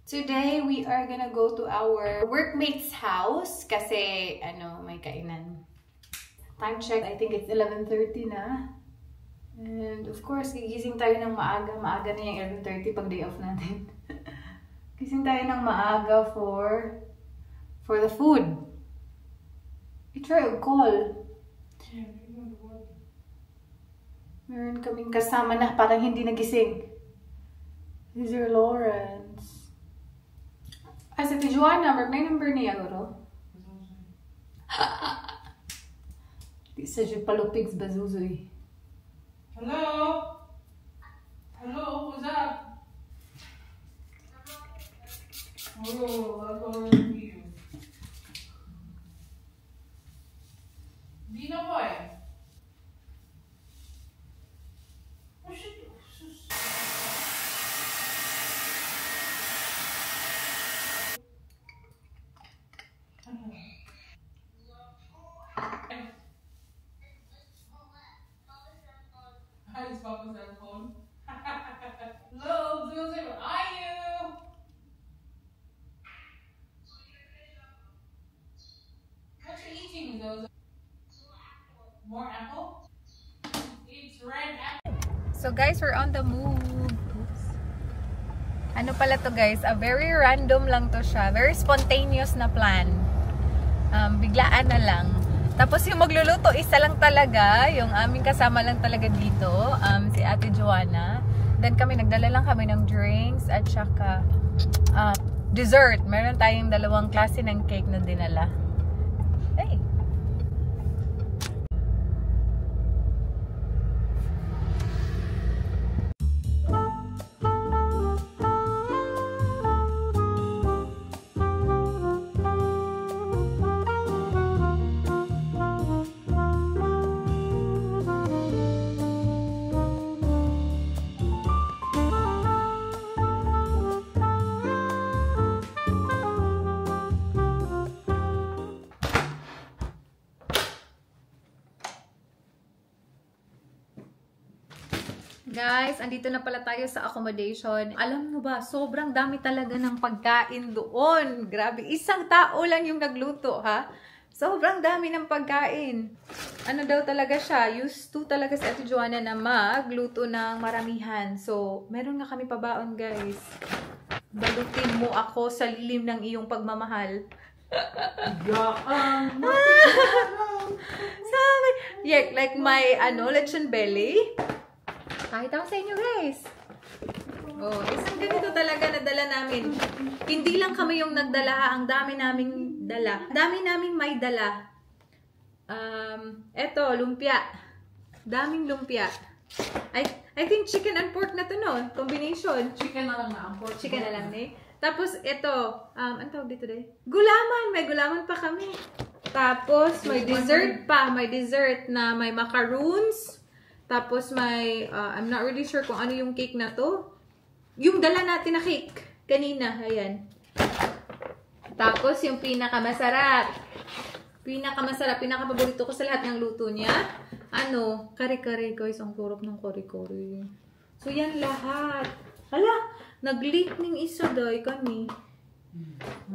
Today, we are gonna go to our workmate's house kasi, may kainan. Time check, I think it's 11:30 na. And of course, gigising tayo ng maaga. Maaga na yung 11:30 pag day off natin. Gising tayo ng maaga for the food. I try a call. Meron kaming kasama na parang hindi nagising. This is Lawrence. As if Joanna, may number niya, guro? Di sa Jupalupigs Bazuzoy. Hello? Hello, what's up? Oh, I'll go with you. Dino boy. What should you? His papa's cell phone. Hello, Zuzi, where are you? What you eating, Zuzi? More apple? It's red apple. So guys, we're on the move. Oops. Ano pala to guys? A very random lang to siya. Very spontaneous na plan. Biglaan na lang. Tapos yung magluluto, isa lang talaga. Yung aming kasama lang talaga dito. Si Ate Joanna. Then nagdala lang kami ng drinks at saka dessert. Meron tayong 2 klase ng cake na dinala. Hey! Guys, andito na pala tayo sa accommodation. Alam mo ba, sobrang dami talaga ng pagkain doon. Grabe, isang tao lang yung nagluto, ha? Sobrang dami ng pagkain. Ano daw talaga siya? Used to talaga si Ate Joanna na magluto ng maramihan. So, meron nga kami pabaon, guys. Balutin mo ako sa lilim ng iyong pagmamahal. Sabi, yeah, like my, lechon belly. Kahit ako sa inyo, guys. Oh, isang ganito talaga nadala namin. Hindi lang kami yung nagdala, ang dami naming dala. Dami naming may dala. Eto, lumpia. Daming lumpia. I think chicken and pork na to, no? Combination. Chicken na lang na ang pork. Chicken na lang, eh. Tapos, eto, ano tawag dito, day? Gulaman! May gulaman pa kami. Tapos, may dessert pa. May dessert na may macaroons. Tapos may, I'm not really sure kung ano yung cake na to. Yung dala natin na cake kanina, ayan. Tapos yung pinakamasarap. Pinakapaborito ko sa lahat ng luto niya. Kare-kare guys, ang kurap ng kare-kare. So yan lahat. Hala, nag-leak ng isa doy kami.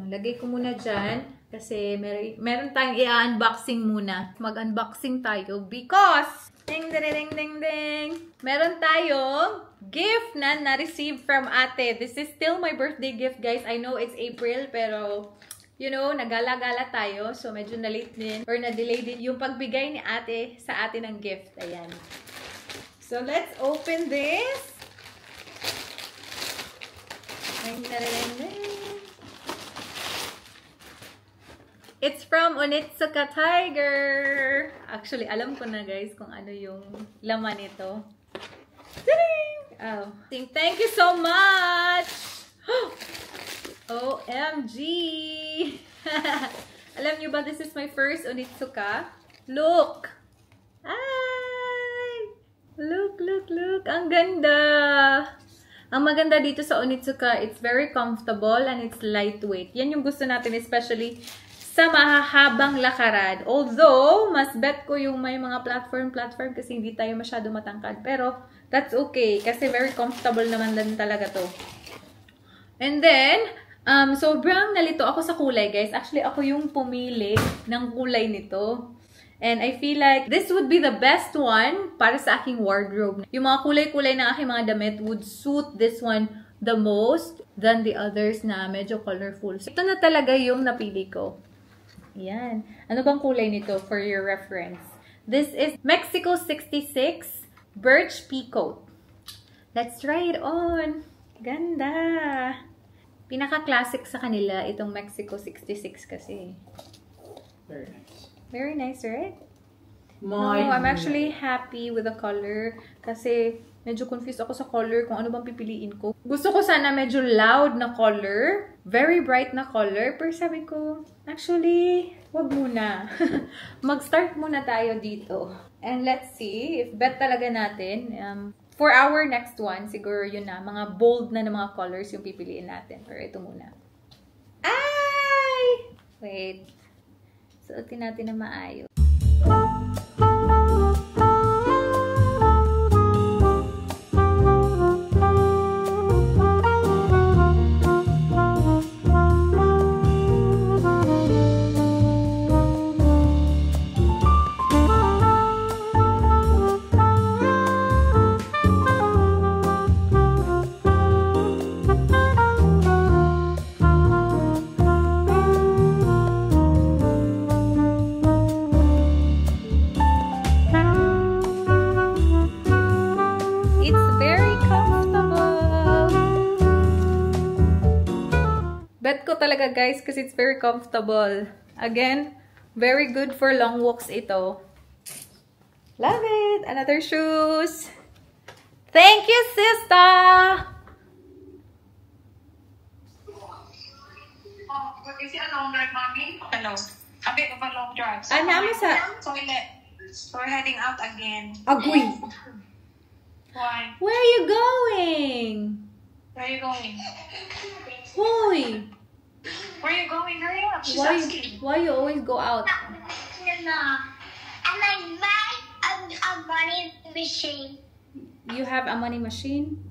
Lagay ko muna dyan. Kasi meron tayong i-unboxing muna. Mag-unboxing tayo because ding ding ding ding. Meron tayong gift na na-receive from ate. This is still my birthday gift, guys. I know it's April, pero nagala-gala tayo. So medyo na-late din or na-delay din yung pagbigay ni ate sa atin ng gift. Ayan. So let's open this. Ding ding ding. It's from Onitsuka Tiger. Actually, alam ko na guys kung ano yung laman nito. Oh. Thank you so much! OMG! Alam niyo ba, this is my first Onitsuka. Look! Ay! Look, look, look! Ang ganda! Ang maganda dito sa Onitsuka, it's very comfortable and it's lightweight. Yan yung gusto natin, especially sa mahahabang lakaran. Although, mas bet ko yung may mga platform kasi hindi tayo masyado matangkad. Pero, that's okay. Kasi very comfortable naman din talaga to. And then, sobrang nalito ako sa kulay, guys. Actually, ako yung pumili ng kulay nito. And I feel like this would be the best one para sa aking wardrobe. Yung mga kulay-kulay ng aking mga damit would suit this one the most than the others na medyo colorful. So, ito na talaga yung napili ko. Yan. Ano bang kulay nito for your reference? This is Mexico 66 Birch Peacoat. Let's try it on. Ganda. Pinaka-classic sa kanila itong Mexico 66 kasi. Very nice. Very nice, right? No, I'm actually happy with the color kasi medyo confused ako sa color kung ano bang pipiliin ko. Gusto ko sana medyo loud na color, very bright na color, pero sabi ko, actually, wag muna. Mag-start muna tayo dito. And let's see if bet talaga natin. For our next one, siguro yun na, mga bold na mga colors yung pipiliin natin. Pero ito muna. Ay! Wait. Suotin natin na maayos. Bet ko talaga guys kasi it's very comfortable. Again, very good for long walks ito. Love it! Another shoes! Thank you, sister! Is it a long drive, mommy? No. A bit of a long drive. So Naman sa... toilet. We're heading out again. Agoy! Why? Where are you going? Where are you going? Hoy! Where are you going? Hurry up. She's asking. Why you always go out? And I buy a money machine. You have a money machine?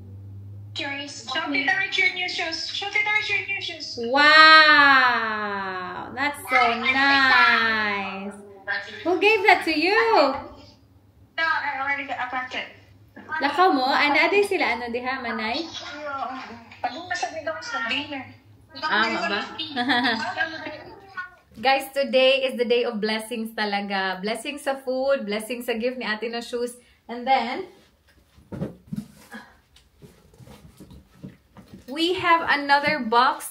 Curious. Show Tita Richard new shoes. Show Tita Richard new shoes. Wow! That's so nice! Who gave that to you? No, I already got a packet. Lakaw mo? Anaday sila? Ano diha? Manay? Pagong masabi daw sa dinner. Ba? Guys, today is the day of blessings talaga. Blessings sa food, blessings sa gift ni ate na shoes. And then, we have another box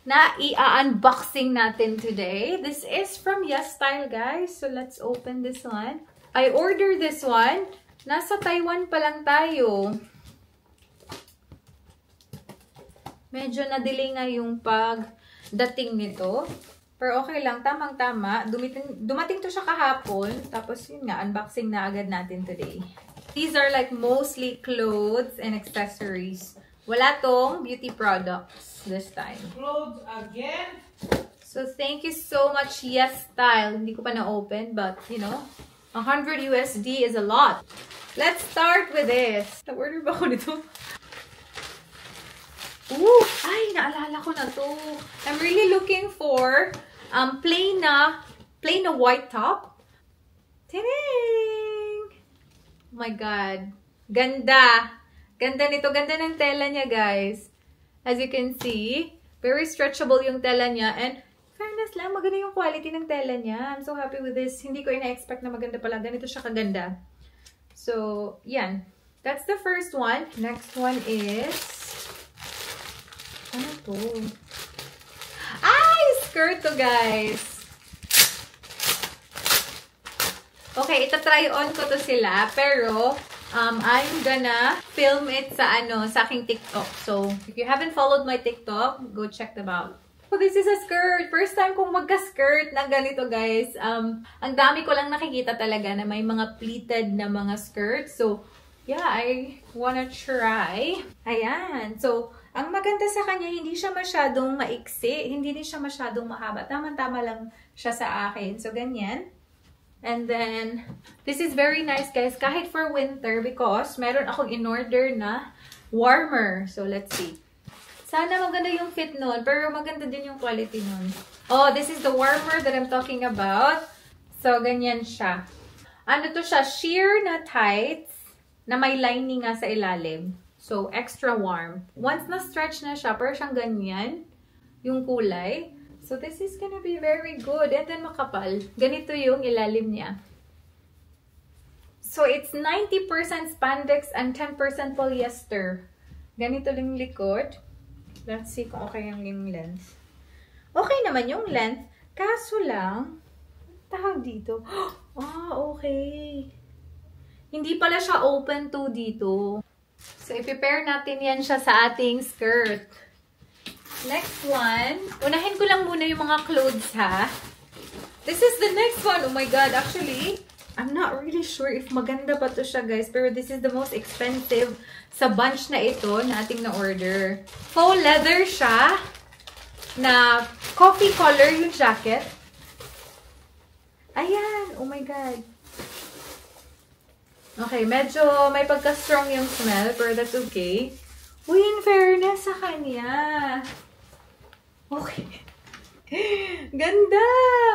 na i-unboxing natin today. This is from YesStyle, guys. So, let's open this one. I ordered this one. Nasa Taiwan pa lang tayo. Medyo na-delay nga yung pagdating nito. Pero okay lang, tamang-tama. Dumating to siya kahapon. Tapos yun nga, unboxing na agad natin today. These are like mostly clothes and accessories. Wala tong beauty products this time. Clothes again? So thank you so much, YesStyle. Hindi ko pa na-open, but you know, 100 USD is a lot. Let's start with this. Nag-order ba ako nito? Ooh! Ay, naalala ko na to. I'm really looking for plain na white top. Tiring! Oh my God. Ganda! Ganda nito. Ganda ng tela niya, guys. As you can see, very stretchable yung tela niya. And fairness lang, maganda yung quality ng tela niya. I'm so happy with this. Hindi ko ina-expect na maganda pala. Ganito siya kaganda. So, yan. That's the first one. Next one is... Ano to? Ay! Skirt to, guys! Okay, itatry on ko to sila. Pero, I'm gonna film it sa aking TikTok. So, if you haven't followed my TikTok, go check them out. Oh, this is a skirt. First time kong magka-skirt na ganito, guys. Ang dami ko lang nakikita talaga na may mga pleated na mga skirts. So, yeah, I wanna try. Ayan. So, ang maganda sa kanya, hindi siya masyadong maiksi. Hindi din siya masyadong mahaba. Tama-tama lang siya sa akin. So, ganyan. And then, this is very nice, guys. Kahit for winter because meron akong in-order na warmer. So, let's see. Sana maganda yung fit nun, pero maganda din yung quality nun. Oh, this is the warmer that I'm talking about. So, ganyan siya. Ano to siya? Sheer na tights na may lining nga sa ilalim. So, extra warm. Once na-stretch na siya, parang siyang ganyan yung kulay. So, this is gonna be very good. And then, makapal. Ganito yung ilalim niya. So, it's 90% spandex and 10% polyester. Ganito lang likod. Let's see kung okay yung length. Okay naman yung length. Kaso lang, tawag dito. Okay. Hindi pala siya open to dito. So, i-prepare natin yan siya sa ating skirt. Next one. Unahin ko lang muna yung mga clothes, ha? This is the next one. Oh my God. Actually, I'm not really sure if maganda pa to siya, guys. Pero this is the most expensive sa bunch na ito na ating na-order. Faux leather siya. Na coffee color yung jacket. Ayan. Oh my God. Okay, medyo may pagka-strong yung smell. Pero that's okay. Uy, in fairness sa kanya. Okay. Ganda!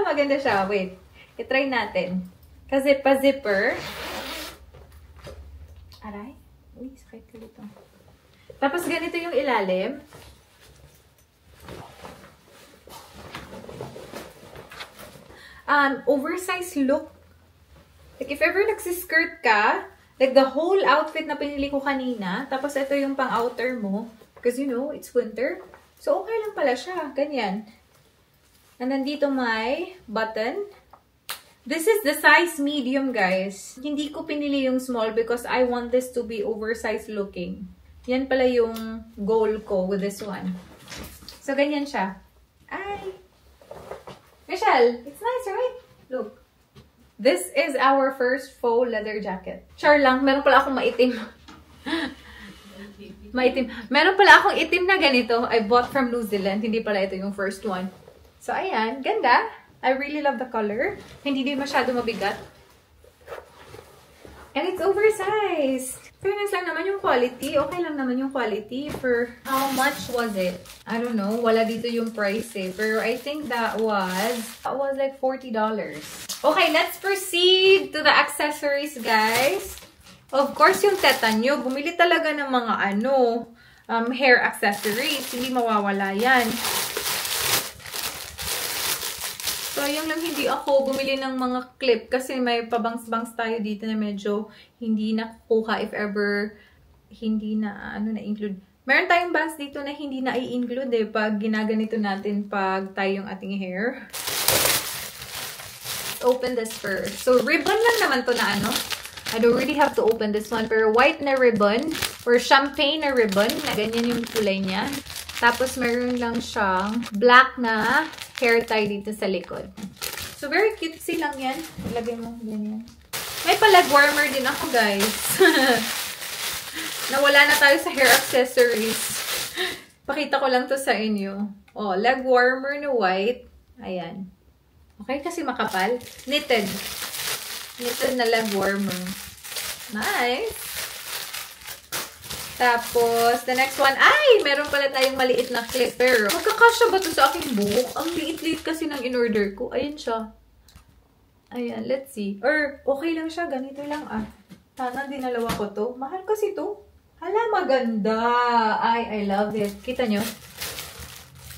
Maganda siya. Wait. I-try natin. Kasi pa-zipper. Aray. Uy, sakit ko dito. Tapos ganito yung ilalim. Oversized look. Like, if ever nagsiskirt ka, like the whole outfit na pinili ko kanina, tapos ito yung pang-outer mo, because you know, it's winter. So, okay lang pala siya. Ganyan. And nandito may button. This is the size medium, guys. Hindi ko pinili yung small because I want this to be oversized looking. Yan pala yung goal ko with this one. So, ganyan siya. Ay! Michelle, it's nice, right? Look. This is our first faux leather jacket. Char lang, meron pala akong maitim. Maitim. Meron pala akong itim na ganito. I bought from New Zealand. Hindi pala ito yung first one. So, ayan. Ganda. I really love the color. Hindi din masyado mabigat. And it's oversized. Fairness lang naman yung quality. Okay lang naman yung quality. For how much was it? I don't know. Wala dito yung price eh. Pero I think that was like $40. Okay, let's proceed to the accessories, guys. Of course, yung teta nyo, bumili talaga ng mga hair accessories. Hindi mawawala yan. So, yung lang hindi ako bumili ng mga clip kasi may pabangs-bangs tayo dito na medyo hindi nakukuha if ever hindi na, na-include. Meron tayong bangs dito na hindi na i-include eh pag ginaganito natin pag tayo yung ating hair. Let's open this first. So, ribbon lang naman to na I don't really have to open this one. Pero white na ribbon or champagne na ribbon. Na ganyan yung kulay niya. Tapos, meron lang siyang black na hair tie dito sa likod. So, very cutesy lang yan. Ilagay mo ganyan. May palag warmer din ako, guys. Nawala na tayo sa hair accessories. Pakita ko lang to sa inyo. Oh, leg warmer na white. Ayan. Okay, kasi makapal. Knitted. Knitted na leg warmer. Nice. Tapos, the next one, ay! Meron pala tayong maliit na clip. Pero, magkakasya ba ito sa aking buhok? Ang liit-liit kasi ng in-order ko. Ayan siya. Ayan, let's see. Or, okay lang siya. Ganito lang, Sana dinalawa ko to. Mahal kasi to. Hala, maganda. Ay, I love it. Kita nyo?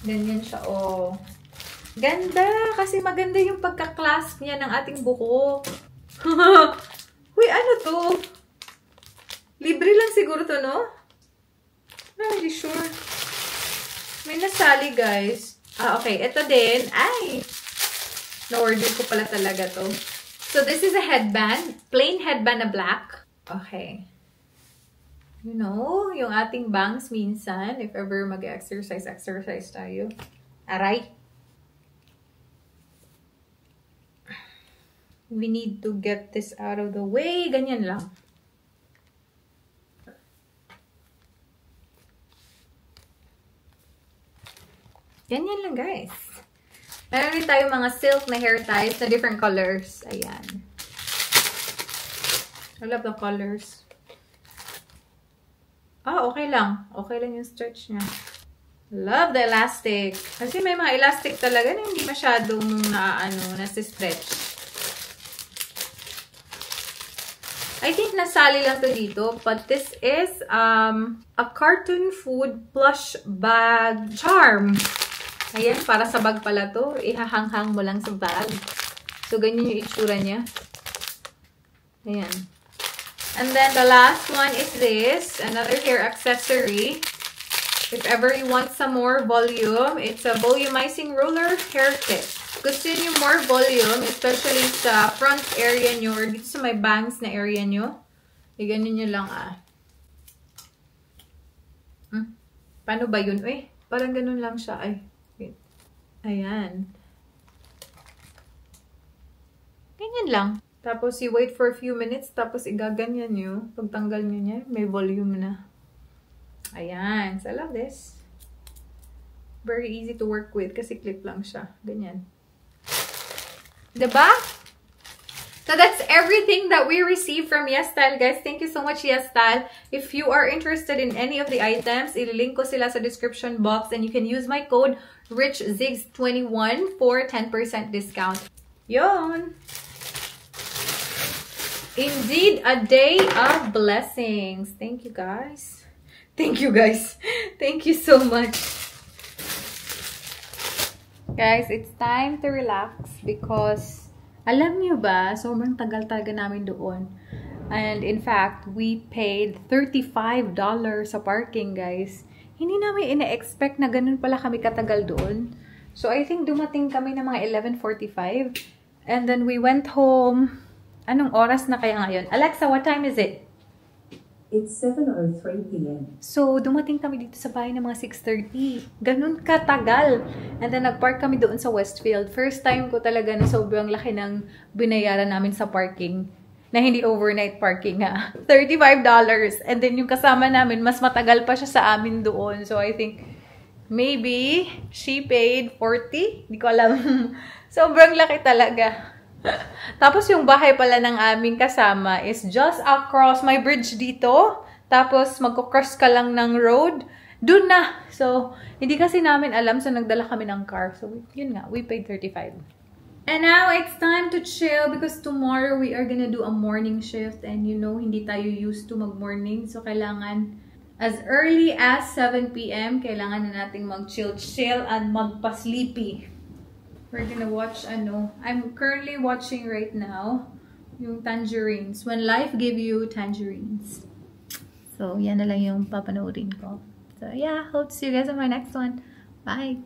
Ganyan siya, oh. Ganda! Kasi maganda yung pagka-clasp niya ng ating buhok. Uy, ano to? Libre lang siguro to, no? Not really sure. May nasali, guys. Okay. Ito din. Ay! Na-order ko pala talaga to. So, this is a headband. Plain headband na black. Okay. You know, yung ating bangs minsan, if ever mag-exercise tayo. Aray! We need to get this out of the way. Ganyan lang. Ganyan lang, guys. Meron rin tayo mga silk na hair ties na different colors. Ayan. I love the colors. Okay lang. Okay lang yung stretch niya. Love the elastic. Kasi may mga elastic talaga na hindi masyadong nasi-stretch. I think nasali lang to dito. But this is a carton food plush bag charm. Ayan, para sa bag pala to. Ihahanghang mo lang sa bag. So, ganyan yung itsura niya. Ayan. And then, the last one is this. Another hair accessory. If ever you want some more volume, it's a volumizing roller hair kit. Gusto niyo more volume, especially sa front area nyo or dito sa may bangs na area nyo. Iganin nyo lang Paano ba yun? Uy, parang ganun lang siya. Ay, wait. Ayan. Ganyan lang. Tapos, you wait for a few minutes, tapos igaganyan nyo. Pagtanggal nyo niya, may volume na. Ayan. So, I love this. Very easy to work with kasi clip lang siya. Ganyan. Diba? So, that's everything that we received from YesStyle, guys. Thank you so much, YesStyle. If you are interested in any of the items, ililink ko sila sa description box and you can use my code RichZigs21 for 10% discount. Yon! Indeed, a day of blessings. Thank you, guys. Thank you, guys. Thank you so much. Guys, it's time to relax because, alam niyo ba, sobrang tagal talaga namin doon. And in fact, we paid $35 sa parking, guys. Hindi namin ina-expect na ganun pala kami katagal doon. So, I think dumating kami ng mga 11:45. And then we went home. Anong oras na kaya ngayon? Alexa, what time is it? It's 7:03 p.m. So, dumating kami dito sa bahay ng mga 6:30. Ganun katagal. And then, nag-park kami doon sa Westfield. First time ko talaga na sobrang laki ng binayaran namin sa parking. Na hindi overnight parking ha. $35. And then, yung kasama namin, mas matagal pa siya sa amin doon. So, I think, maybe, she paid $40? Hindi ko alam. Sobrang laki talaga. Tapos yung bahay pala ng aming kasama is just across my bridge dito. Tapos magko-cross ka lang ng road. Doon na. So, hindi kasi namin alam. So, nagdala kami ng car. So, yun nga. We paid $35. And now, it's time to chill because tomorrow we are gonna do a morning shift. And you know, hindi tayo used to mag-morning. So, kailangan as early as 7 p.m. kailangan na nating mag-chill and magpa-sleepy. We're gonna watch, I'm currently watching right now, yung Tangerines. When Life Give You Tangerines. So, yan na lang yung papanoorin ko. So, yeah, hope to see you guys on my next one. Bye!